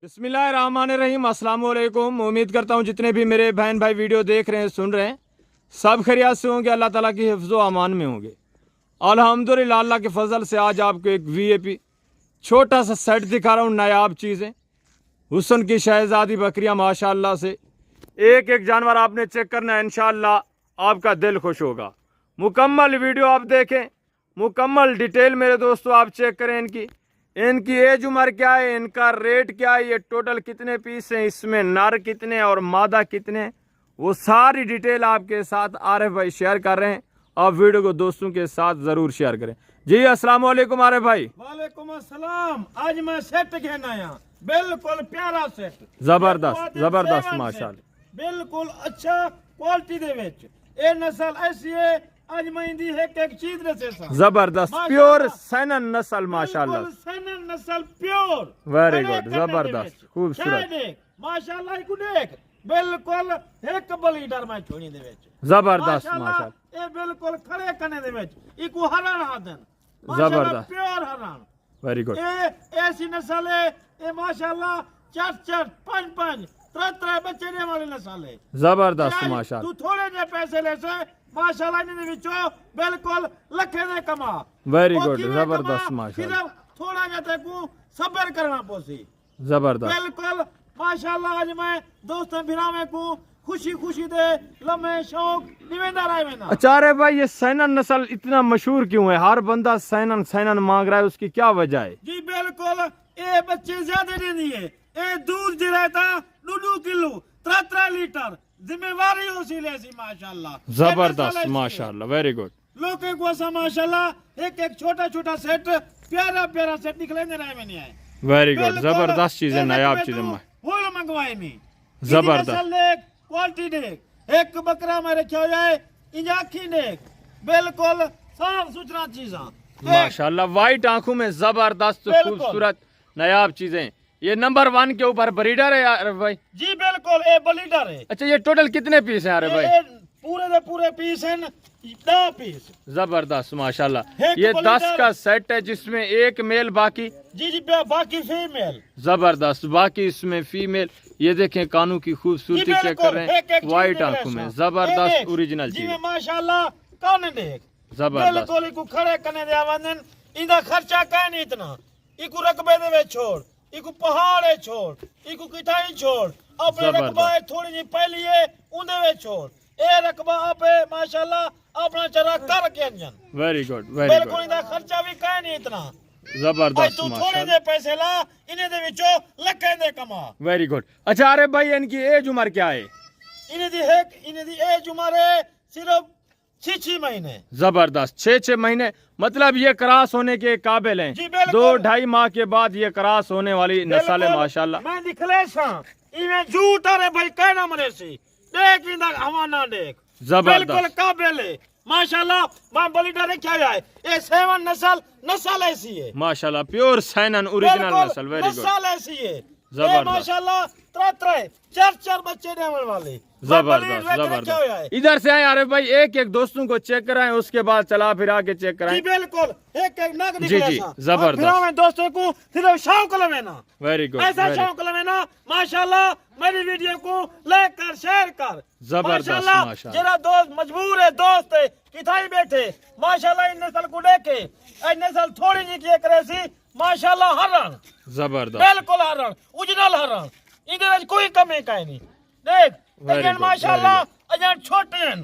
बिस्मिल्लाहिर्रहमानिर्रहीम, अस्सलाम वालेकुम। उम्मीद करता हूँ जितने भी मेरे बहन भाई वीडियो देख रहे हैं, सुन रहे हैं, सब खैरियत से होंगे, अल्लाह ताला की हिफ्ज़ो अमान में होंगे। अल्हम्दुलिल्लाह, अल्लाह के फजल से आज आपको एक वीआईपी छोटा सा सेट दिखा रहा हूँ, नायाब चीज़ें। हुस्न की शहजादी बकरियाँ माशाअल्लाह से, एक एक जानवर आपने चेक करना है, इंशाअल्लाह आपका दिल खुश होगा। मुकम्मल वीडियो आप देखें, मुकम्मल डिटेल मेरे दोस्तों आप चेक करें। इनकी एज उम्र क्या है, इनका रेट क्या है, ये टोटल कितने पीस हैं, इसमें नर कितने और मादा कितने, वो सारी डिटेल आपके साथ आरिफ भाई शेयर कर रहे हैं। आप वीडियो को दोस्तों के साथ ज़रूर शेयर करें। जी अस्सलाम वालेकुम आरिफ भाई। वालेकुम अस्सलाम। आज मैं सेट कहना आया, बिल्कुल प्यारा सेट, जबरदस्त जबरदस्त माशाल्लाह, बिल्कुल अच्छा क्वालिटी दे विच। ए नस्ल ऐसी है आज मैं दी है एक चीज रसे सा जबरदस्त प्योर सैनन नस्ल माशाल्लाह, सैनन नस्ल प्योर, वेरी गुड, जबरदस्त खूबसूरत माशाल्लाह। इको देख बिल्कुल एक लीटर में छोड़ी दे विच, जबरदस्त माशाल्लाह, ए बिल्कुल खड़े कने दे विच इको हरण हादन, जबरदस्त प्योर हरण, वेरी गुड। ए ऐसी नस्ल है ए माशाल्लाह, चार पांच त्रै बच्चे ने वाली नस्ल है, जबरदस्त माशाल्लाह। तू थोड़े जे पैसे ले से माशाल्लाह इन्हें विचो बिल्कुल लखे दे कमा, वेरी गुड, जबरदस्त माशाल्लाह, सिर्फ थोड़ा जे ते को सब्र करना पोसी, जबरदस्त बिल्कुल माशाल्लाह। आज मैं दोस्तों भिरावे को खुशी खुशी दे लम्हे शौक निवेंदा रहे में ना। अच्छा रे भाई, ये सैनन नस्ल इतना मशहूर क्यों है? हर बंदा सैनन सैनन मांग रहा है, उसकी क्या वजह है? जी बिल्कुल, ए बच्चे ज्यादा नहीं दिए, ए दूध दे रहता 2 किलो 3 लीटर, जिम्मेवारी उसी ले सी माशाल्लाह, जबरदस्त माशाल्लाह, वेरी गुड। लोगों को ऐसा माशाल्लाह एक छोटा छोटा सेट प्यारा प्यारा सेट निकले दे रहे में नहीं आए, वेरी गुड, जबरदस्त चीजें, नायाब चीजें फूल मंगवाए नहीं, जबरदस्त क्वालिटी देख। एक बकरा में रखा जाए इंजाखी देख, बिल्कुल साफ सुथरा चीजा माशाल्लाह, वाइट आंखों में जबरदस्त खूबसूरत नायाब चीजें। ये नंबर 1 के ऊपर ब्रीडर है यार भाई? जी बिल्कुल, ए ब्रीडर है। अच्छा, ये टोटल कितने पीस है यार भाई? पूरे के पूरे पीस हैं 10 पीस, जबरदस्त माशाल्लाह। ये 10 का सेट है जिसमें एक मेल, बाकी जी बाकी फीमेल, जबरदस्त, बाकी इसमें फीमेल। ये देखें कानों की खूबसूरती चेक कर रहे हैं, वाइट आंखों में जबरदस्त ओरिजिनल चीज माशाल्लाह। कौन देख जबरदस्त, बिल्कुल इको खड़े करने दे आवाजन, इंदा खर्चा काहे नहीं इतना, इको रकबे दे वे छोड़, इको पहाड़ छोड़, इको किटाई छोड़, अपने रकबा थोड़ी जी पहली है उन्दे वे छोड़, ए रकबा आपे माशाल्लाह अपना चरा कर के अंजन, वेरी गुड, वेरी गुड, बिल्कुल इंदा खर्चा भी काहे नहीं इतना, जबरदस्त तू थोड़े माशाल्लाह, दे पैसे ला इन्हें दे विचो लखे दे कमा, वेरी गुड। अच्छा अरे भाई, इनकी एज उम्र क्या है? इन्हें दी एज उम्र है सिर्फ 6 महीने, जबरदस्त, 6 महीने, मतलब ये क्रॉस होने के काबिल हैं। 2-2.5 माह के बाद ये क्रॉस होने वाली नस्ल है माशाल्लाह। मैं दिखले सा इन्हें झूठ अरे भाई कहना मरे सी देख इंदा हवाना देख, जबरदस्त, बिल्कुल काबिल है माशाल्लाह। मैं ब्रीडर है क्या है, ये 7 नस्ल ऐसी है माशाल्लाह, प्योर सैनन ओरिजिनल नस्ल, वेरी गुड, नस्ल ऐसी है, जबरदस्त माशाल्लाह। 3 बच्चे देने वाले, जबरदस्त जबरदस्त। इधर से आए आरिफ भाई, एक एक दोस्तों को चेक कराएं, उसके बाद चला फिरा के चेक कराएं। बिल्कुल एक नग जी जी, जबरदस्त, दोस्तों को सिर्फ शौक लेना, वेरी गुड, ऐसा शौक लेना माशाल्लाह। मेरी वीडियो को लाइक कर, शेयर कर, जबरदस्त माशाल्लाह। जरा दोस्त मजबूर है, दोस्त है किथाई बैठे माशाल्लाह, इन नस्ल को देखे, ऐ नस्ल थोड़ी जी की करे सी माशाल्लाह, हरण जबरदस्त, बिल्कुल हरण, ओरिजिनल हरण, इधर कोई कमी काहे नहीं देख, लेकिन माशाल्लाह अजन छोटे हैं,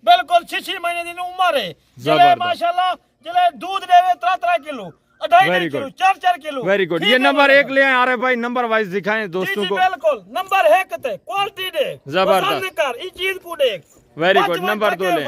बिल्कुल 6 महीने दिन उम्र है, जिले माशाल्लाह जिले दूध देवे 3 kilo 2.5 kilo 4 kilo, very good. ये नंबर 1 ले आए आरिफ भाई, नंबर वाइज दिखाएं दोस्तों को, बिल्कुल नंबर 1 ते क्वालिटी दे, जबरदस्त कर इस चीज को देख, वेरी गुड। नंबर 2 ले,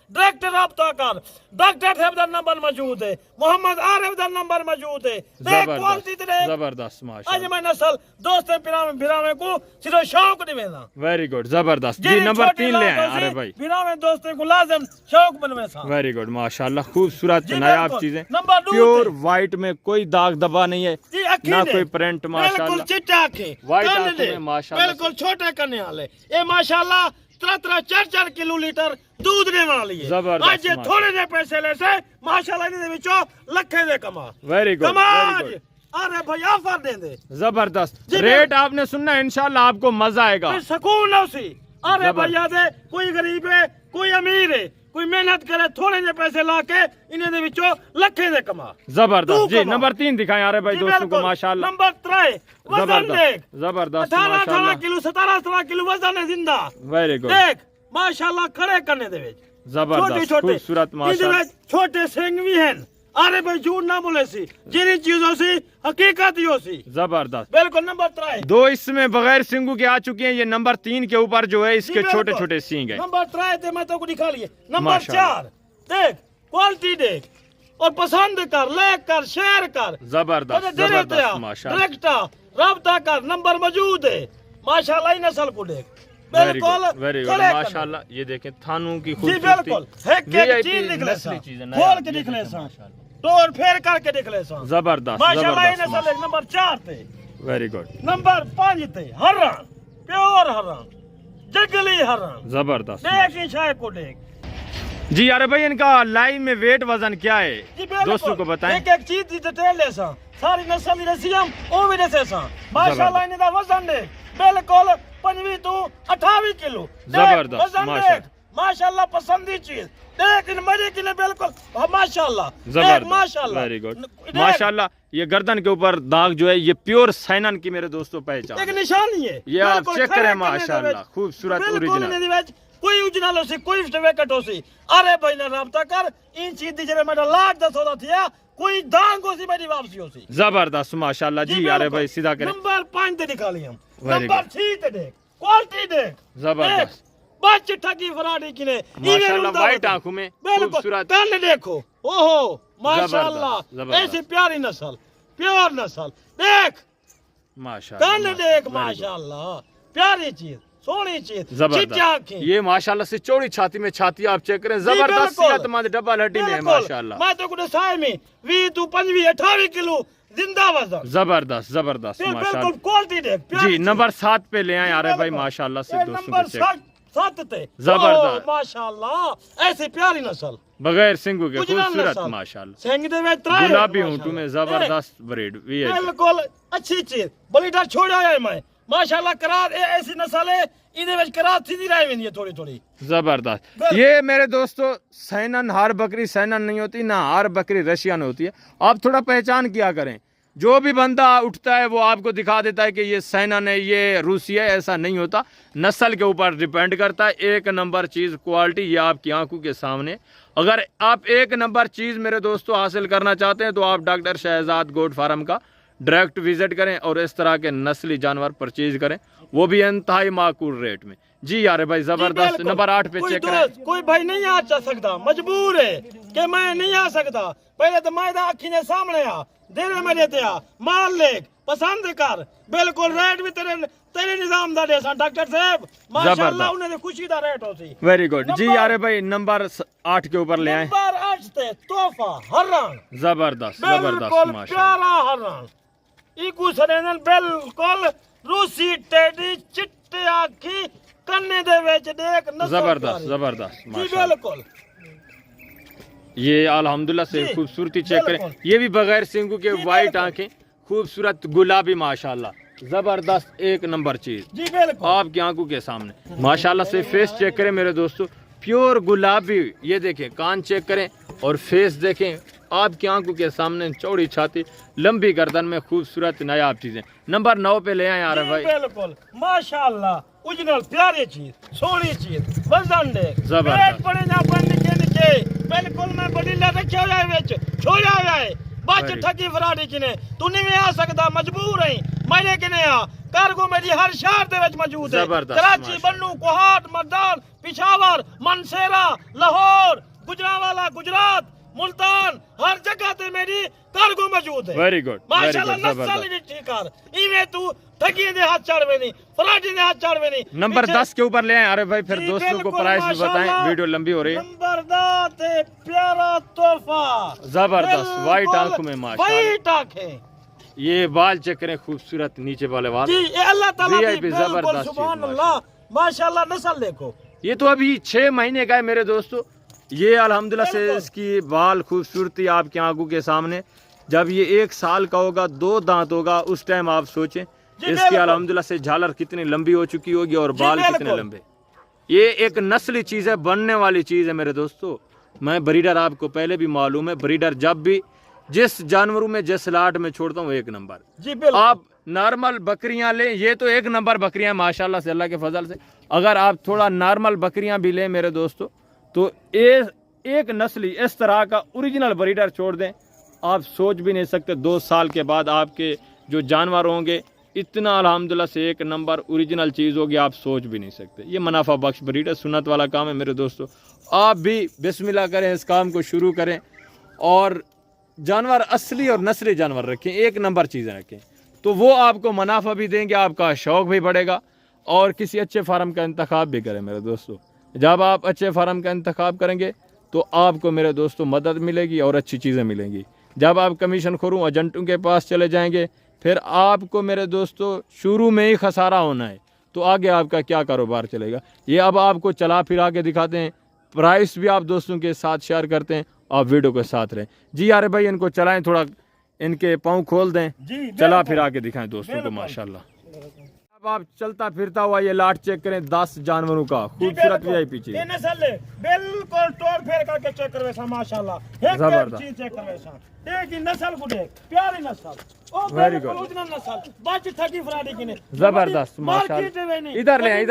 डायरेक्ट रब्ता कर, डॉक्टर साहब दा नंबर मौजूद है, मोहम्मद आरिफ दा नंबर मौजूद है, जबरदस्त माशाल्लाह। आज मैं नस्ल दोस्त भिरावे को सिर्फ शौक निवेदा, वेरी गुड, जबरदस्त जी। नंबर 3 ले आए आरिफ भाई, भिरावे दोस्तों को लाजम शौक बनवे सा, वेरी गुड माशाल्लाह, खूबसूरत नायाब चीजें, नंबर 2 प्योर व्हाइट में कोई दाग धब्बा नहीं है ना कोई प्रिंट, माशाल्लाह बिल्कुल चिट्टा आंखें, व्हाइट आंखों में माशाल्लाह, बिल्कुल छोटे करने वाले, ये माशाल्लाह 3 किलो लीटर दूध देने वाली है, आज ये थोड़े जे पैसे ले से माशाल्लाह इन्हें विचो लखे दे कमा, वेरी गुड, वेरी गुड, अरे भाई ऑफर दे दे जबरदस्त जी, रेट आपने सुनना है, इंशाल्लाह आपको मजा आएगा। कोई सुकून ना उसी। अरे जबर। भैया दे कोई गरीब है कोई अमीर है कोई मेहनत करे थोड़े जे पैसे लाके इन्हें दे विचों लखे दे कमा। जबरदस्त तू जी। कमा। नंबर 3 दिखाएं यार भाई जी, दोस्तों को, बिल्कुल। माशाल्लाह नंबर 3 वजन देख, जबरदस्त जबरदस्त 18 माशाल्लाह किलो 17 किलो वजन है जिंदा। वेरी गुड देख माशाल्लाह खड़े करने दे विच जबरदस्त खूबसूरत माशाल्लाह छोटे सिंग भी हैं। अरे भाई झूठ ना बोले सी जिन चीजों से हकीकत ही हो सी। जबरदस्त। बिल्कुल नंबर 3 दो इसमें बगैर सिंगू के आ चुके हैं, ये नंबर 3 के ऊपर जो है इसके जी, छोटे बिल्कुल। छोटे सींग है। नंबर 3 थे मैं तो को दिखा लिए। नंबर माशाल्लाह। 4 देख क्वालिटी देख और पसंद कर लाइक कर शेयर कर। जबरदस्त जबरदस्त माशाल्लाह डायरेक्ट राब्ता कर नंबर मौजूद है। माशाल्लाह ही नस्ल को देख वेरी बिल्कुल गुड वेरी गुड खड़े करने। माशाल्लाह। ये देखें थानों की जी खूबसूरती बिल्कुल एक VIP चीज निकले सा नस्ली चीज़ है, नया खोल के ये निकले देखें सा माशाल्लाह। तोड़ फेर करके निकले सा। जबरदस्त माशाल्लाह ही जबरदस्त नस्ल एक नंबर 4 थे। वेरी गुड नंबर 5 थे हरण प्योर हरण जंगली हरण। जबरदस्त देख ही शाय को देख जी यार भाई इनका लाइव में वेट वजन क्या है जी बिल्कुल। दोस्तों को बताएं। एक एक चीज दी डिटेल ले सा सारी नस्ल दी रसीम ओ भी दसे सा। माशाल्लाह इन्हें दा वजन देख बिल्कुल 25 तो 28 किलो। देख, जबरदस्त, वजन माशाल्लाह। देख माशाल्लाह पसंदी चीज देख इन मजे के लिए बिल्कुल माशाल्लाह देख जबरदस्त माशाल्लाह वेरी गुड देख, माशाल्लाह। ये गर्दन के ऊपर दाग जो है ये प्योर साइनन की मेरे दोस्तों पहचान एक है। निशानी है ये आप बिल्कुल चेक खड़े करें करने दे माशाल्लाह विच। खूबसूरत बिल्कुल ओरिजिनल इन्हें दी विच कोई ओरिजिनल हो सी कोई वेकट हो सी। अरे भाई ना राब्ता कर इन चीज दी जरे मेरा लाख 10 थिया कोई दांग हो सी मेरी वापसी हो सी। जबरदस्त माशाल्लाह जी यार बिल्कुल। भाई सीधा करें। नंबर 5 ते दिखा लिया हम। Very नंबर 6 ते देख क्वालिटी देख जबरदस्त बच ठगी फराडी किने माशाल्लाह व्हाइट आंखों में बिल्कुल खूबसूरत कान देखो ओहो माशाल्लाह जबरदस्त। ऐसी प्यारी नस्ल प्योर नस्ल देख माशाल्लाह कान देख very good। माशाल्लाह प्यारी चीज सोहनी चीज चिट्टी जबरदस्त आंखें। ये माशाल्लाह से चौड़ी छाती में छाती आप चेक करें जबरदस्त बिल्कुल। सेहतमंद डबल हड्डी में है बिल्कुल। माशाल्लाह मैं तो कुछ साय में 20 तो 25 28 किलो जिंदा वजन जबरदस्त जबरदस्त बिल्कुल माशाल्लाह क्वालिटी देख प्यारी जी। चीज। नंबर 7 पे ले आए यार भाई बिल्कुल। माशाल्लाह से ये दोस्तों नंबर को चेक 7 थे जबरदस्त। ओह, माशाल्लाह ऐसी प्यारी नस्ल बगैर सिंगू के गुजरात खूबसूरत नस्ल। माशाल्लाह सिंह दे विच त्राए गुलाबी माशाल्लाह। ऊँटों में ए, जबरदस्त ब्रीड VIP बिल्कुल अच्छी चीज बलीडर छोड़ा है मैं माशाल्लाह करात ऐसी नस्ल है इधे विच करात सीधी रह वेंदी है थोड़ी थोड़ी। जबरदस्त। बिल्कुल। ये मेरे दोस्तों सैनन हर बकरी सैनन नहीं होती ना हर बकरी रशियन होती है। आप थोड़ा पहचान किया करें। जो भी बंदा उठता है वो आपको दिखा देता है कि ये सैनन है ये रूसी है, ऐसा नहीं होता। नस्ल के ऊपर डिपेंड करता है। एक नंबर चीज़ क्वालिटी ये आपकी आंखों के सामने। अगर आप एक नंबर चीज़ मेरे दोस्तों हासिल करना चाहते हैं तो आप डॉक्टर शहजाद गोट फार्म का डायरेक्ट विजिट करें और इस तरह के नस्ली जानवर परचेज करें, वो भी इंतहाई माकूल रेट में। जी यार भाई जबरदस्त। बिल्कुल। नंबर 8 पे कोई चेक करें। दोस्त, कोई भाई नहीं आ जा सकता मजबूर है कि मैं नहीं आ सकता। पहले तो मैं अखी ने सामने आ देने मेरे ते आ माल लेक पसंद कर बिल्कुल रेट भी तेरे तेरे निजाम दा दे सा डॉक्टर साहब माशाल्लाह जबरदस्त। उन्हें दे खुशी दा रेट हो सी। वेरी गुड जी नंबर- यार भाई नंबर 8 के ऊपर ले आए। नंबर 8 ते तोहफा हरण जबरदस्त जबरदस्त बिल्कुल माशाल्लाह प्यारा हरण इकू सरेनन बिल्कुल रूसी टेडी चिट्टे आखी कन्ने दे विच देख नस्ल जबरदस्त प्यारी। जबरदस्त जी माशाल्लाह। बिल्कुल ये अल्हम्दुलिल्लाह से जी, खूबसूरती चेक करें। बिल्कुल। ये भी बगैर सिंगू के जी, वाइट बिल्कुल। आंखें खूबसूरत गुलाबी माशाल्लाह जबरदस्त एक नंबर चीज जी बिल्कुल आपकी आंखों के सामने माशाल्लाह से। फेस चेक करें मेरे दोस्तों प्योर गुलाबी। ये देखें कान चेक करें और फेस देखें आपकी आंखों के सामने। चौड़ी छाती लंबी गर्दन में खूबसूरत नायाब चीजें। नंबर 9 पे ले आए यार जी भाई। बिल्कुल माशाल्लाह ओरिजिनल प्यारी चीज सोहनी चीज वजन दे जबरदस्त। पेट पड़े ना बन के निके बिल्कुल मैं बड़ी ला रखा हुआ है विच छोड़ा हुआ है बच Very ठगी फराडी किने तू नहीं आ सकता मजबूर है मेरे किने आ कार्गो मेरी हर शहर दे विच मौजूद है। जबरदस्त, कराची माशाल्लाह। बन्नू कोहाट मर्दान पिशावर मनसेरा लाहौर गुजरांवाला गुजरात मुल्तान हर जगह ते मेरी कार्गो मौजूद है। वेरी गुड वेरी माशाल्लाह गुड नस्ल जबरदस्त। दी ठीक कर इवे तू ठगी दे हाथ चढ़वे नहीं फराडी दे हाथ चढ़वे नहीं। नंबर पीछे- 10 के ऊपर ले आए अरे भाई फिर जी, दोस्तों को बिल्कुल, प्राइस भी बताएं। माशाल्लाह। वीडियो लंबी हो रही है। नंबर 10 ते प्यारा तोहफा जबरदस्त बिल्कुल व्हाइट आंखों में माशाल्लाह। व्हाइट आंखें ये बाल चेक करें खूबसूरत नीचे वाले बाल। जी ये अल्लाह ताला की VIP बिल्कुल जबरदस्त सुभान चीज़, अल्लाह माशाल्लाह नस्ल देखो ये तो अभी 6 महीने का है मेरे दोस्तों। ये अल्हम्दुलिल्लाह से बिल्कुल। इसकी बाल खूबसूरती आपकी आंखों के सामने। जब ये 1 साल का होगा, 2 दांत होगा, उस टाइम आप सोचें इसकी बिल्कुल। अल्हम्दुलिल्लाह से झालर कितनी लंबी हो चुकी होगी और बाल कितने बिल्कुल। लंबे। ये एक नस्ली चीज़ है, बनने वाली चीज़ है मेरे दोस्तों। मैं ब्रीडर, आपको पहले भी मालूम है, ब्रीडर जब भी जिस जानवरों में जिस लाट में छोड़ता हूँ 1 नंबर। जी बिल्कुल। आप नॉर्मल बकरियां लें, ये तो 1 नंबर बकरियां माशाल्लाह से, अल्लाह के फजल से। अगर आप थोड़ा नॉर्मल बकरियां भी लें मेरे दोस्तों, तो एक नस्ली इस तरह का ओरिजिनल ब्रीडर छोड़ दें, आप सोच भी नहीं सकते 2 साल के बाद आपके जो जानवर होंगे इतना अल्हम्दुलिल्लाह से 1 नंबर ओरिजिनल चीज़ होगी, आप सोच भी नहीं सकते। ये मुनाफा बख्श ब्रीडर, सुन्नत वाला काम है मेरे दोस्तों। आप भी बिस्मिल्लाह करें, इस काम को शुरू करें और जानवर असली और नस्ली जानवर रखें, 1 नंबर चीज़ें रखें, तो वो आपको मुनाफा भी देंगे, आपका शौक़ भी बढ़ेगा और किसी अच्छे फार्म का इंतखाब भी करें मेरे दोस्तों। जब आप अच्छे फार्म का इंतखाब करेंगे तो आपको मेरे दोस्तों मदद मिलेगी और अच्छी चीज़ें मिलेंगी। जब आप कमीशन खोरों एजेंटों के पास चले जाएंगे, फिर आपको मेरे दोस्तों शुरू में ही खसारा होना है, तो आगे आपका क्या कारोबार चलेगा। ये अब आपको चला फिरा के दिखाते हैं, प्राइस भी आप दोस्तों के साथ शेयर करते हैं, आप वीडियो के साथ रहें। जी यार भाई, इनको चलाएं, थोड़ा इनके पाँव खोल दें, जी चला फिरा के दिखाएं दोस्तों को माशाल्लाह। अब आप चलता फिरता हुआ ये लाट चेक करें, 10 जानवरों का खूबसूरत VIP चीज। ये नस्ल है, बिल्कुल तोड़ फेर करके चेक करवे सा माशाल्लाह। एक जबरदस्त। चीज चेक करवे सा, एक ही नस्ल को देख, प्यारी नस्ल ओ Very बिल्कुल good। ओरिजिनल नस्ल, बाकी ठगी फराडी किने जबरदस्त, माशाल्लाह। इधर ले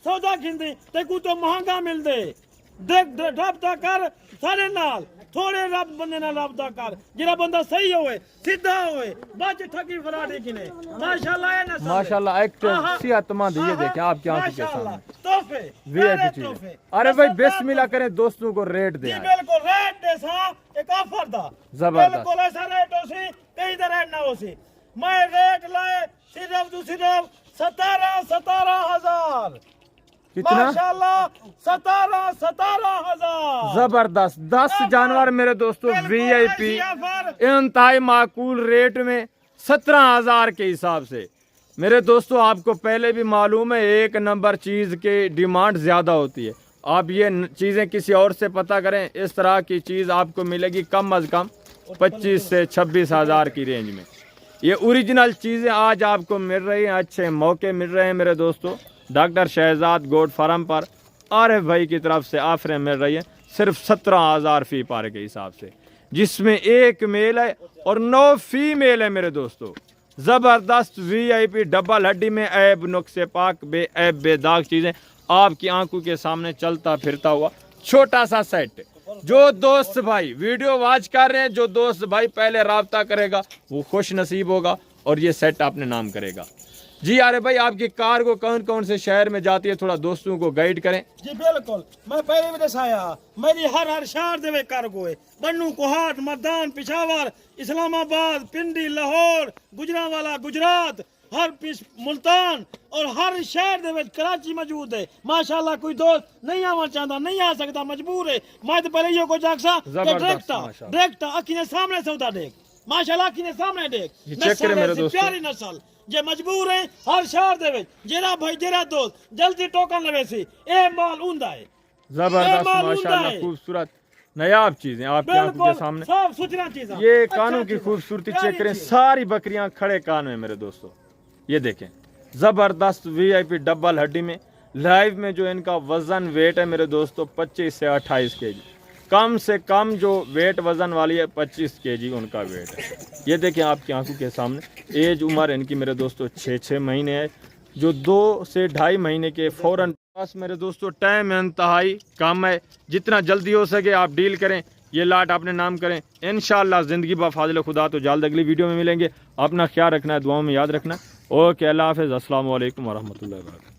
सौदा खिंदी ते को तो महंगा मिल दे। देख रब्ता कर सारे नाल, थोड़े रब बंदे नाल रब्ता कर, जेड़ा बंदा सही होए, सीधा होए, बाकी ठगी फराडी किने माशाल्लाह। ये नस्ल माशाल्लाह एक सेहतमंद, ये देखें आपकी आंखों के माशाल्लाह, सामने तोहफे VIP चीज। अरे भाई बिस्मिल्लाह करें, दोस्तों को रेट जी दें। बिल्कुल रेट दे सा एक ऑफर दा जबरदस्त। बिल्कुल ऐसा रेट हो सी कहीं दा रेट ना हो सी। मैं रेट लाए सिर्फ 17,000 कितना? माशाल्लाह 17,000 जबरदस्त, 10 जानवर मेरे दोस्तों VIP इंतहाई माकूल रेट में 17,000 के हिसाब से। मेरे दोस्तों आपको पहले भी मालूम है, 1 नंबर चीज़ की डिमांड ज़्यादा होती है। आप ये चीज़ें किसी और से पता करें, इस तरह की चीज़ आपको मिलेगी कम अज़ कम 25 से 26,000 की रेंज में। ये ओरिजिनल चीज़ें आज आपको मिल रही हैं, अच्छे मौके मिल रहे हैं मेरे दोस्तों। डॉक्टर शहजाद गोट फार्म पर आरिफ भाई की तरफ से ऑफरें मिल रही है सिर्फ 17,000 फी पारे के हिसाब से, जिसमें 1 मेल है और 9 फीमेल है मेरे दोस्तों। ज़बरदस्त VIP डबल हड्डी में ऐब नुक्से पाक बे ऐब बेदाग चीज़ें आपकी आंखों के सामने चलता फिरता हुआ छोटा सा सेट। जो दोस्त भाई वीडियो वॉच कर रहे हैं, जो दोस्त भाई पहले राब्ता करेगा वो खुश नसीब होगा और ये सेट आपने नाम करेगा। जी अरे भाई, आपकी कार को कौन कौन से शहर में जाती है, थोड़ा दोस्तों को गाइड करें। जी बिल्कुल, मैं पहले भी दसाया मेरी हर शहर दे कार्गो है। बन्नू कोहाट, मर्दान, पिशावर, इस्लामाबाद, पिंडी, लाहौर, गुजरांवाला, गुजरात, हर मुल्तान और हर शहर दे कराची मौजूद है माशाल्लाह। कोई दोस्त नहीं आना चाहता, नहीं आ सकता, मजबूर है। मैं तो पहले यो को जागसा डायरेक्ट अखी ने सामने सौदा देख माशाल्लाह, अखी ने सामने देख प्यारी नस्ल। जे मजबूर है हर शहर दे विच जेरा भाई जेरा दोस्त जल्दी टोकन लवे सी, ए माल उंदा है। जबरदस्त माशाल्लाह, खूबसूरत नायाब चीजें आपकी आंखों के सामने, साफ सुथरा चीजें। ये कानों की खूबसूरती चेक करें, सारी बकरियां खड़े कान में मेरे दोस्तों। ये देखें जबरदस्त VIP डबल हड्डी में लाइव में जो इनका वजन वेट है मेरे दोस्तों 25 से 28 kg, कम से कम जो वेट वजन वाली है 25 kg उनका वेट है। ये देखें आपकी आंखों के सामने। एज उम्र इनकी मेरे दोस्तों 6 महीने है, जो 2 से 2.5 महीने के फौरन पास मेरे दोस्तों टाइम इंतहाई कम है। जितना जल्दी हो सके आप डील करें, ये लाट आपने नाम करें। इंशाअल्लाह ज़िंदगी बा फाज़िल खुदा तो जल्द अगली वीडियो में मिलेंगे। अपना ख्याल रखना है, दुआओं में याद रखना। ओके, अल्लाह हाफ़िज़, अस्सलाम वालेकुम वरहमतुल्लाहि वबरकातुहू।